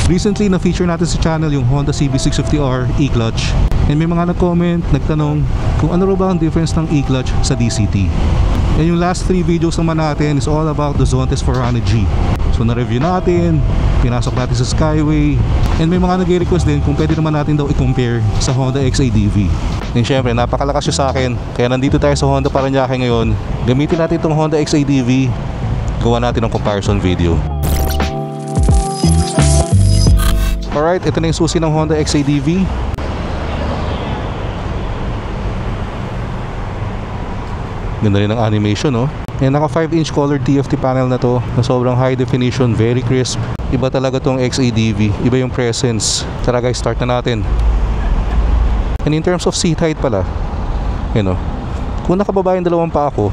Recently na-feature natin sa channel yung Honda CB650R e-clutch. And may mga nag-comment, nagtanong kung ano raw ba ang difference ng e-clutch sa DCT. And yung last 3 videos naman natin is all about the Zontes 400G. So na-review natin, pinasok natin sa Skyway, and may mga nag-request din kung pwede naman natin daw i-compare sa Honda XADV. And syempre, napakalakas yun sa akin, kaya nandito tayo sa Honda Parañaque ngayon. Gamitin natin itong Honda XADV, gawa natin ng comparison video. Alright, ito na yung susi ng Honda XADV. Ganda rin ang animation, no? And naka 5-inch colored TFT panel na to, na sobrang high definition, very crisp. Iba talaga tong XADV, iba yung presence. Tara guys, start na natin. And in terms of seat height pala, kung nakababa yung dalawang paa ko,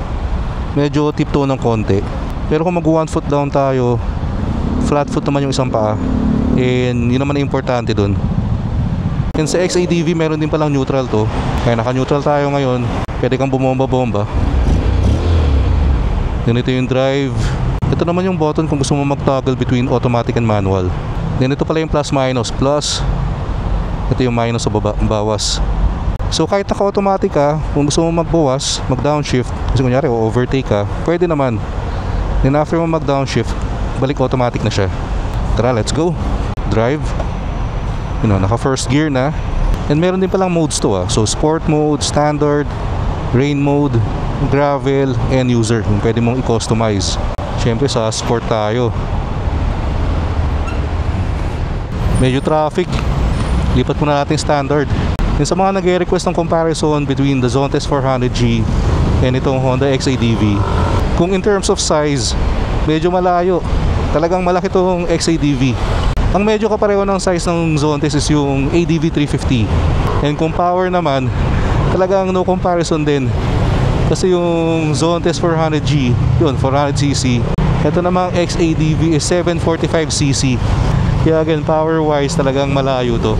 medyo tiptoe ng konti. Pero kung mag 1 foot down tayo, flat foot naman yung isang paa. And yun naman ang importante dun. And sa XADV meron din palang neutral to, kaya naka-neutral tayo ngayon. Pwede kang bumomba-bomba. Ganito yung drive. Ito naman yung button kung gusto mo mag-toggle between automatic and manual. Then ito pala yung plus minus. Plus, ito yung minus sa baba, bawas. So kahit naka-automatic ka, kung gusto mo magbawas, mag-downshift, kasi kunyari o-overtake ka, pwede naman. Then after mo mag-downshift, balik automatic na siya. Tara, let's go. Drive. Naka first gear na. And meron din palang modes to . So sport mode, standard, rain mode, gravel, and user, kung pwede mong i-customize. Syempre sa sport tayo. Medyo traffic, lipat muna natin standard. Yung sa mga nag-request ng comparison between the Zontes 400G and itong Honda XADV, kung in terms of size, medyo malayo. Talagang malaki itong XADV. Ang medyo kapareho ng size ng Zontes is yung ADV 350. And kung power naman, talagang no comparison din. Kasi yung Zontes 400G, yun, 400cc. Ito namang XADV is 745cc. Kaya again, power-wise, talagang malayo to.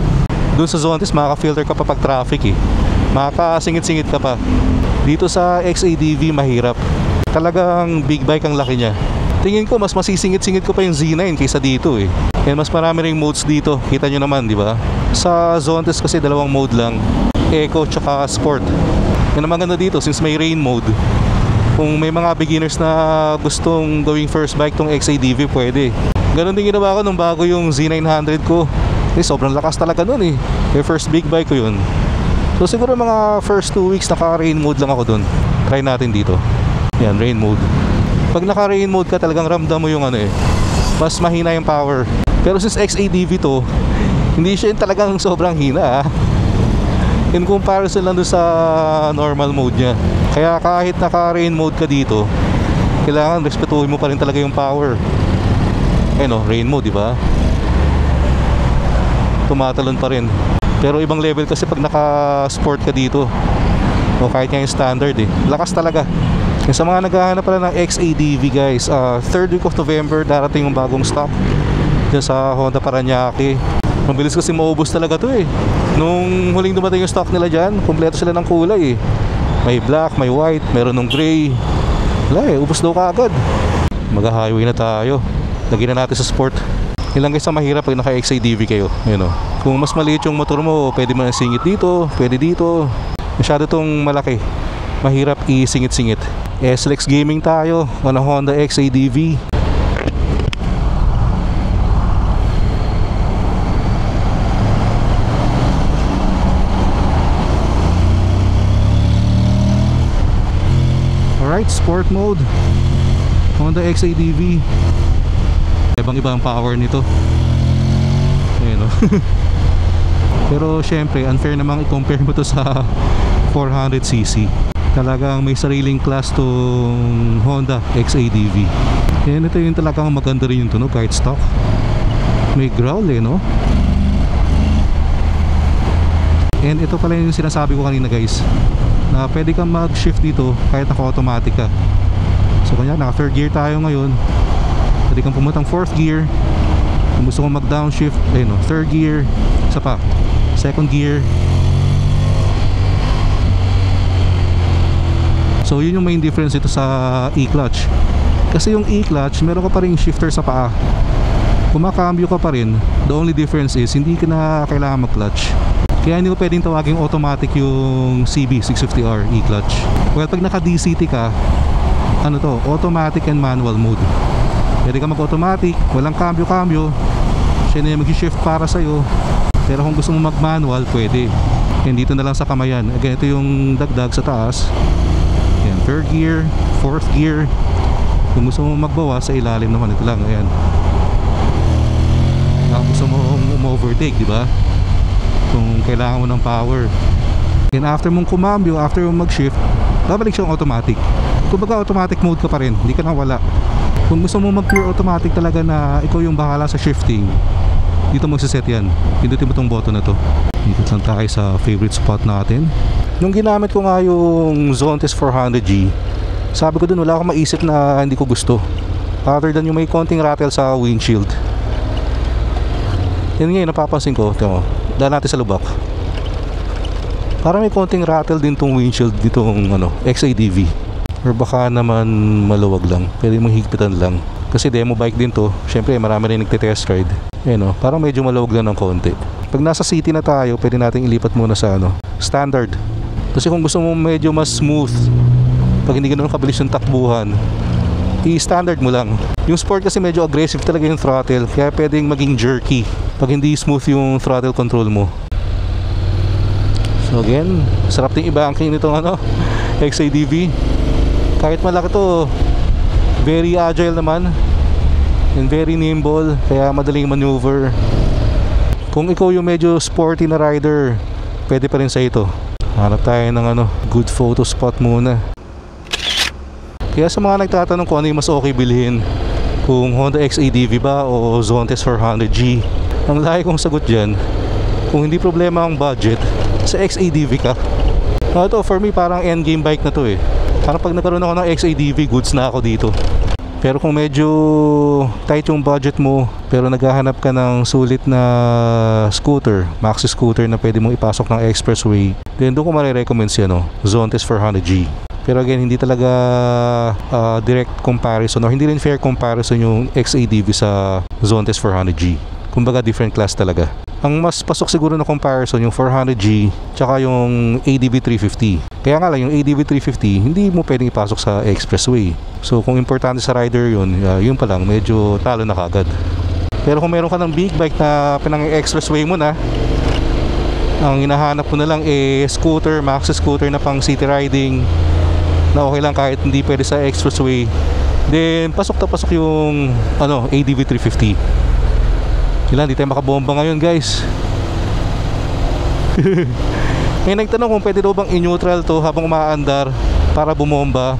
Doon sa Zontes, makaka-filter ka pa pag traffic makakasingit-singit ka pa. Dito sa XADV, mahirap. Talagang big bike ang laki niya. Tingin ko, mas masisingit-singit ko pa yung Z9 kaysa dito And mas marami ring modes dito. Kita nyo naman, di ba? Sa Zontes kasi dalawang mode lang. Eco tsaka Sport. Yan ang maganda dito since may rain mode. Kung may mga beginners na gustong gawing first bike tong XADV, pwede. Ganon din ginawa ko nung bago yung Z900 ko. Sobrang lakas talaga nun Yung first big bike ko yun. So siguro mga first 2 weeks naka rain mode lang ako dun. Try natin dito. Yan, rain mode. Pag naka rain mode ka, talagang ramdam mo yung mas mahina yung power. Pero since XADV to, hindi siya yung talagang sobrang hina in comparison lang doon sa normal mode niya. Kaya kahit naka rain mode ka dito, kailangan respetuhin mo pa rin talaga yung power. Rain mode, di ba? Tumatalon pa rin. Pero ibang level kasi pag naka sport ka dito, o kahit nga yung standard lakas talaga. Sa mga naghahanap pala ng XADV guys, 3rd week of November darating yung bagong stock dyan sa Honda Parañaque. Mabilis kasi maubos talaga to Nung huling dumating yung stock nila dyan, kompleto sila ng kulay May black, may white, meron ng gray. Wala ubos daw kaagad. Mag-highway na tayo. Lagyan na natin sa sport. Ilang guys ang mahirap pag naka-XADV kayo. Kung mas maliit yung motor mo, pwede mo singit dito, pwede dito. Masyado tong malaki, mahirap isingit-singit. SLX Gaming tayo, mga Honda XADV. Alright, sport mode, Honda XADV. Ibang-iba ang power nito. Pero syempre, unfair namang i-compare mo to sa 400cc. Talagang may sariling class tong Honda XADV. Yan, ito yung talagang maganda rin yung tunog kahit stock. May growl And ito pala yung sinasabi ko kanina guys, na pwede kang mag-shift dito kahit naka-automatic ka. So kanya, naka 3rd gear tayo ngayon, pwede kang pumunta ng 4th gear. Kung gusto kong mag-downshift, 3rd gear, isa pa, 2nd gear. So yun yung main difference ito sa e-clutch. Kasi yung e-clutch, meron ka pa ring shifter sa paa. kumakambyo ka pa rin. The only difference is hindi ka na kailangan mag-clutch. Kaya hindi ko pwedeng tawaging automatic yung CB650R e-clutch. Well, pag naka DCT ka, ano to, automatic and manual mode. Pwede ka mag-automatic, walang cambio-cambio, siya na yung mag-shift para sa'yo. Pero kung gusto mo mag-manual, pwede. And dito na lang sa kamayan. Again, ito yung dagdag sa taas. Ayan, 3rd gear, 4th gear. Kung gusto mo magbawas, sa ilalim naman ito lang. Ayan. Kung gusto mo overtake, di ba? Kung kailangan mo ng power. And after mong kumambyo, after mong mag-shift, babalik siyang automatic. Kung baga automatic mode ka pa rin, hindi ka nang wala. Kung gusto mo mag-pure automatic talaga na ikaw yung bahala sa shifting, dito magsiset yan. Pindutin mo tong button na to. Dito lang tayo sa favorite spot natin. Nung ginamit ko nga yung Zontes 400G, sabi ko dun wala akong maisip na hindi ko gusto, other than yung may konting rattle sa windshield. Yan nga yung napapansin ko. Ito, dahil natin sa lubak, parang may konting rattle din tong windshield ditong XADV. Or baka naman maluwag lang, pwede mong higpitan lang. Kasi demo bike din to, syempre marami rin nagte-test ride. Ayan, parang medyo maluwag lang ng konti. Pag nasa city na tayo, pwede natin ilipat muna sa standard. Kasi kung gusto mo medyo mas smooth, pag hindi ganoon kabilis yung takbuhan, i-standard mo lang. Yung sport kasi medyo aggressive talaga yung throttle, kaya pwedeng maging jerky pag hindi smooth yung throttle control mo. So again, sarap din i-banking nitong XADV. Kahit malaki to, very agile naman and very nimble, kaya madaling maneuver. Kung ikaw yung medyo sporty na rider, pwede pa rin sa ito. Hanap tayo ng good photo spot muna. Kaya sa mga nagtatanong kung ano yung mas okay bilhin, kung Honda XADV ba o Zontes 400G, ang lahi kong sagot dyan, kung hindi problema ang budget, sa XADV ka. Ito for me parang endgame bike na to eh. Parang pag nagkaroon ako ng XADV, goods na ako dito. Pero kung medyo tight yung budget mo, pero naghahanap ka ng sulit na scooter, maxi scooter na pwede mong ipasok ng expressway, then doon ko marirecommend si Zontes 400G. Pero again, hindi talaga direct comparison, o hindi rin fair comparison yung XADV sa Zontes 400G. Kumbaga different class talaga. Ang mas pasok siguro na comparison yung 400G tsaka yung ADV 350. Kaya nga lang yung ADV 350 hindi mo pwedeng ipasok sa expressway. So kung importante sa rider yun pa lang, medyo talo na kagad. Pero kung meron ka ng big bike na pinang-expressway mo na, ang hinahanap mo na lang scooter, maxi scooter na pang city riding, na okay lang kahit hindi pwede sa expressway, then pasok na pasok yung ADV 350. Kailan di tayo makabomba ngayon guys. May nagtanong kung pwede daw bang in-neutral to habang umaandar para bumomba.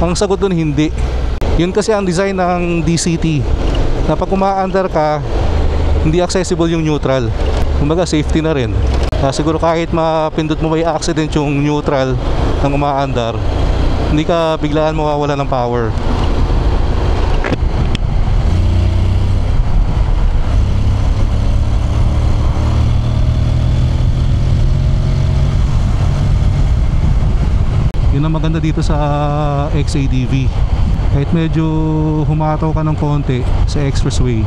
Ang sagot doon hindi. Yun kasi ang design ng DCT, na pag umaandar ka, hindi accessible yung neutral. Kumbaga safety na rin. Siguro kahit mapindot mo may accident yung neutral ng umaandar, hindi ka biglaan mawawala ng power. Yun ang maganda dito sa XADV. Kahit medyo humataw ka ng konti sa expressway,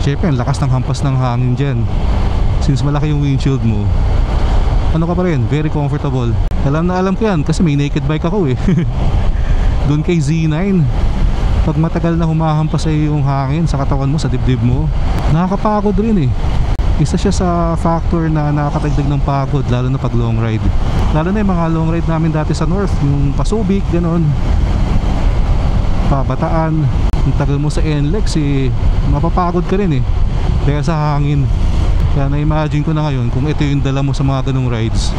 syempre ang lakas ng hampas ng hangin dyan. Since malaki yung windshield mo, ka pa rin, very comfortable. Alam na alam ko yan kasi may naked bike ako eh. Doon kay Z9, pag matagal na humahampas sa yung hangin sa katawan mo, sa dibdib mo, nakakapagod rin eh. Isa siya sa factor na nakakatagdag ng pagod, lalo na pag long ride. Lalo na yung mga long ride namin dati sa north, yung Pasubik, ganon, Pabataan. Yung tagal mo sa NLEX mapapagod ka rin eh, dahil sa hangin. Kaya na-imagine ko na ngayon, kung ito yung dala mo sa mga ganong rides,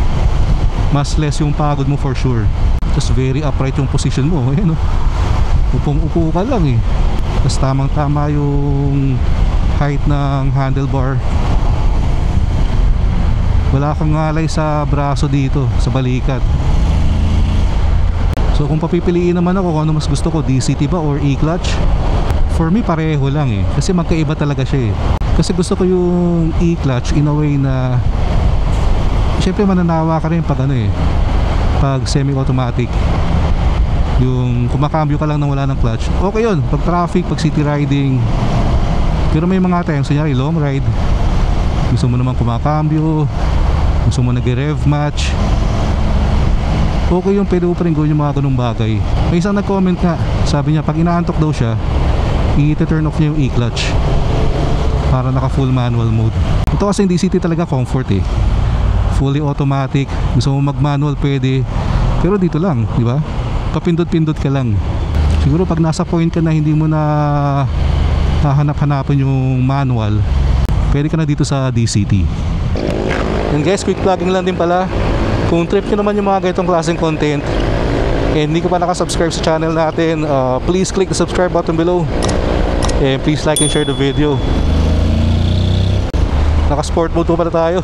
mas less yung pagod mo for sure. Just very upright yung position mo. Ayan, upong-upo ka lang eh. Tapos tamang-tama yung height ng handlebar. Wala kang ngalay sa braso dito, sa balikat. So kung papipiliin naman ako kung ano mas gusto ko, DCT ba or e-clutch, for me pareho lang eh. Kasi magkaiba talaga siya eh. Kasi gusto ko yung e-clutch in a way na syempre mananawa ka rin pag pag semi-automatic. Yung kumakambyo ka lang nang wala ng clutch, okay yun. Pag traffic, pag city riding, Pero may mga times, kunyari long ride, gusto mo naman kumakambyo, gusto mo nag-rev match, okay yung pwede mo pa rin gawin yung mga ganung bagay. May isang nag-comment nga, sabi niya pag inaantok daw siya, i-turn off niya yung e-clutch para naka full manual mode. Ito kasi yung DCT talaga comfort eh, fully automatic. Gusto mo mag manual pwede, pero dito lang, di ba? Papindot-pindot ka lang. Siguro pag nasa point ka na hindi mo na hahanap-hanapan yung manual, pwede ka na dito sa DCT. And guys, quick plugging lang din pala, kung trip nyo naman yung mga ganitong klaseng content and hindi ka pa nakasubscribe sa channel natin, please click the subscribe button below and please like and share the video. Naka sport mode po pala tayo.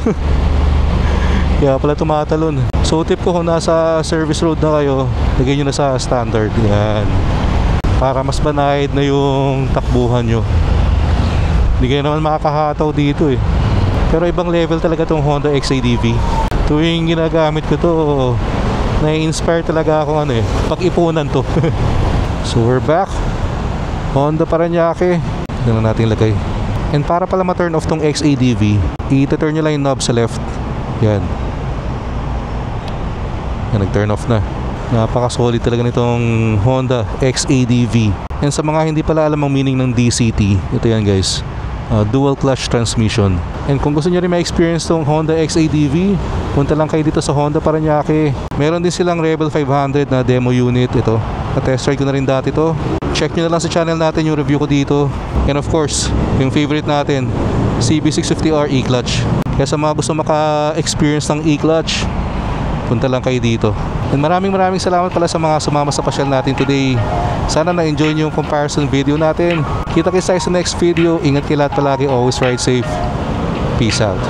Kaya pala tumatalon. So tip ko, kung nasa service road na kayo, lagay nyo na sa standard. Yan, para mas banayad na yung takbuhan nyo. Hindi kayo naman makakahataw dito eh. Pero ibang level talaga tong Honda XADV. Tuwing ginagamit ko to, nai-inspire talaga akong pag-ipunan to. So we're back, Honda Parañaque. Tignan na natin lagay. And para pala ma-turn off tong XADV, i-turn nyo lang yung knob sa left. Yan, nag-turn off na. Napaka-solid talaga nitong Honda XADV. And sa mga hindi pala alam ang meaning ng DCT, ito yan guys, dual clutch transmission. And kung gusto nyo rin ma-experience tong Honda XADV, punta lang kayo dito sa Honda Parañaque. Meron din silang Rebel 500 na demo unit. Ito, na-test ride ko na rin dati to. Check nyo na lang sa channel natin yung review ko dito. And of course, yung favorite natin, CB650R e-clutch. Kaya sa mga gusto maka-experience ng e-clutch, punta lang kayo dito. And maraming salamat pala sa mga sumama sa pasyal natin today. Sana na-enjoy nyo yung comparison video natin. Kita kayo sa next video. Ingat kayo lahat palagi. Always ride safe. Peace out.